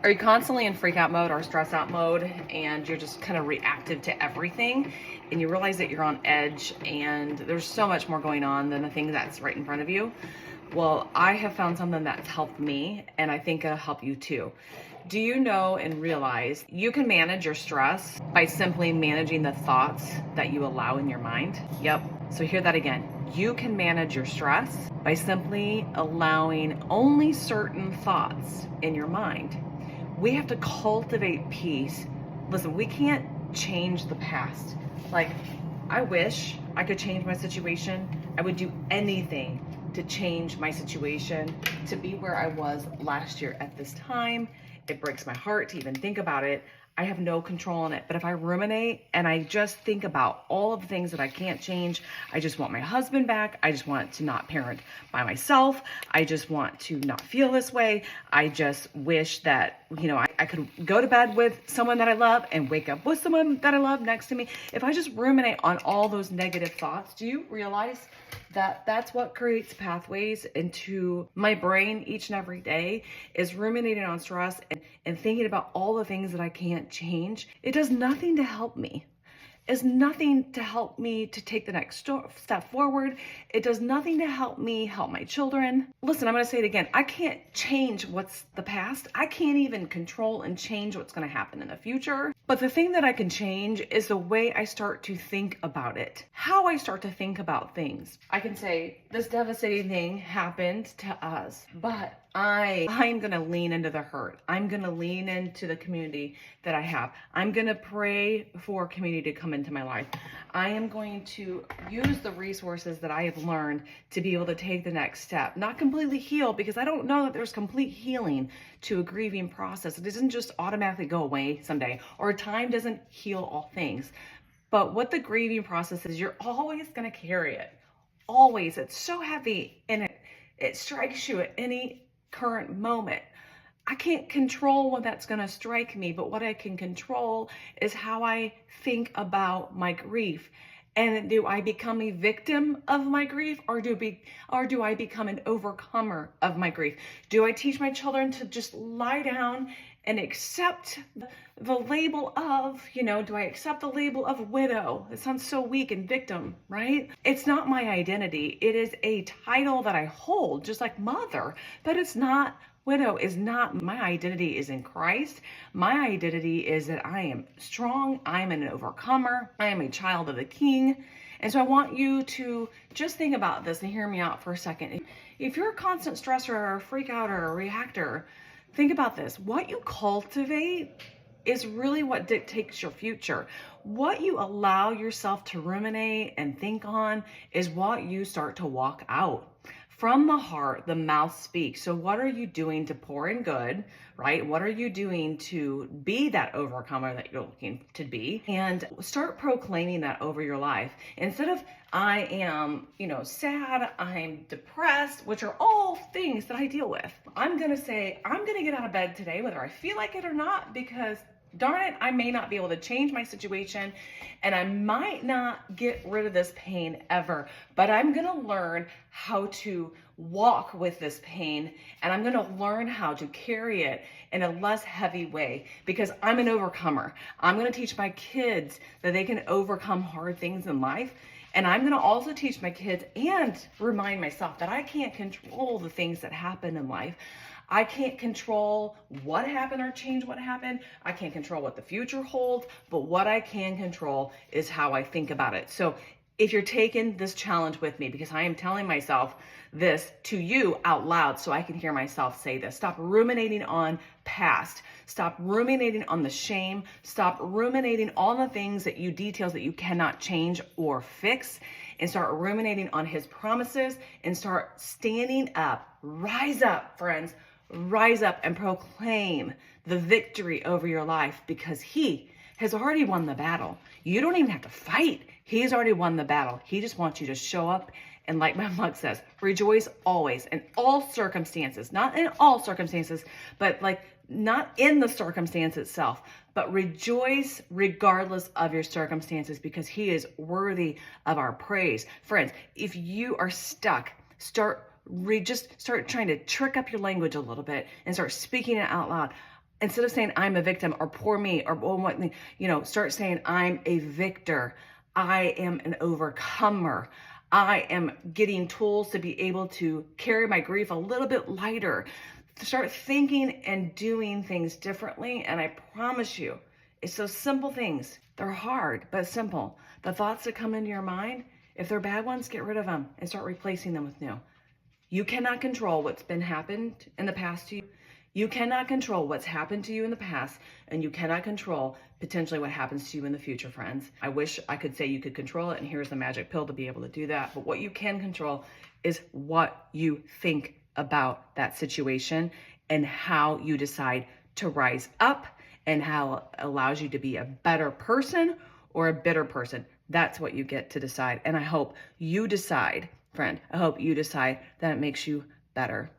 Are you constantly in freak out mode or stress out mode and you're just kind of reactive to everything and you realize that you're on edge and there's so much more going on than the thing that's right in front of you? Well, I have found something that's helped me and I think it'll help you too. Do you know and realize you can manage your stress by simply managing the thoughts that you allow in your mind? Yep. So hear that again. You can manage your stress by simply allowing only certain thoughts in your mind. We have to cultivate peace. Listen, we can't change the past. Like, I wish I could change my situation. I would do anything to change my situation, to be where I was last year at this time. It breaks my heart to even think about it. I have no control on it. But if I ruminate and I just think about all of the things that I can't change, I just want my husband back. I just want to not parent by myself. I just want to not feel this way. I just wish that, I could go to bed with someone that I love and wake up with someone that I love next to me. If I just ruminate on all those negative thoughts, do you realize that that's what creates pathways into my brain each and every day, is ruminating on stress and thinking about all the things that I can't change? It does nothing to help me. It's nothing to help me to take the next step forward. It does nothing to help me help my children. Listen, I'm going to say it again. I can't change what's the past. I can't even control and change what's going to happen in the future. But the thing that I can change is the way I start to think about it, how I start to think about things. I can say, this devastating thing happened to us, but I'm going to lean into the hurt. I'm going to lean into the community that I have. I'm going to pray for community to come into my life. I am going to use the resources that I have learned to be able to take the next step. Not completely heal, because I don't know that there's complete healing to a grieving process. It doesn't just automatically go away someday, or time doesn't heal all things. But what the grieving process is, you're always going to carry it. Always. It's so heavy and it strikes you at any current moment. I can't control when that's going to strike me, but what I can control is how I think about my grief. And do I become a victim of my grief, or do I become an overcomer of my grief? Do I teach my children to just lie down and accept the label of, do I accept the label of widow? It sounds so weak, and victim, right? It's not my identity. It is a title that I hold, just like mother, but it's not. Widow is not. My identity is in Christ. My identity is that I am strong. I'm an overcomer. I am a child of the King. And so I want you to just think about this and hear me out for a second. If you're a constant stressor or a freak out or a reactor, think about this. What you cultivate is really what dictates your future. What you allow yourself to ruminate and think on is what you start to walk out. From the heart, the mouth speaks. So what are you doing to pour in good, right? What are you doing to be that overcomer that you're looking to be? And start proclaiming that over your life. Instead of, I am, sad, I'm depressed, which are all things that I deal with. I'm going to say, I'm going to get out of bed today, whether I feel like it or not, because darn it, I may not be able to change my situation and I might not get rid of this pain ever, but I'm going to learn how to walk with this pain, and I'm going to learn how to carry it in a less heavy way, because I'm an overcomer. I'm going to teach my kids that they can overcome hard things in life. And I'm going to also teach my kids and remind myself that I can't control the things that happen in life. I can't control what happened or change what happened. I can't control what the future holds, but what I can control is how I think about it. So if you're taking this challenge with me, because I am telling myself this to you out loud so I can hear myself say this. Stop ruminating on past. Stop ruminating on the shame. Stop ruminating on the things details that you cannot change or fix, and start ruminating on his promises and start standing up. Rise up, friends. Rise up and proclaim the victory over your life, because he has already won the battle. You don't even have to fight. He's already won the battle. He just wants you to show up and, like my mug says, rejoice always in all circumstances. Not in all circumstances, but not in the circumstance itself, but rejoice regardless of your circumstances, because he is worthy of our praise. Friends, if you are stuck, just start trying to trick up your language a little bit and start speaking it out loud. Instead of saying I'm a victim or poor me or oh, what, start saying I'm a victor. I am an overcomer. I am getting tools to be able to carry my grief a little bit lighter. Start thinking and doing things differently. And I promise you, it's those simple things. They're hard, but simple. The thoughts that come into your mind, if they're bad ones, get rid of them and start replacing them with new. You cannot control what's been happened in the past to you. You cannot control what's happened to you in the past, and you cannot control potentially what happens to you in the future, friends. I wish I could say you could control it, and here's the magic pill to be able to do that. But what you can control is what you think about that situation and how you decide to rise up and how it allows you to be a better person or a bitter person. That's what you get to decide. And I hope you decide, friend, I hope you decide that it makes you better.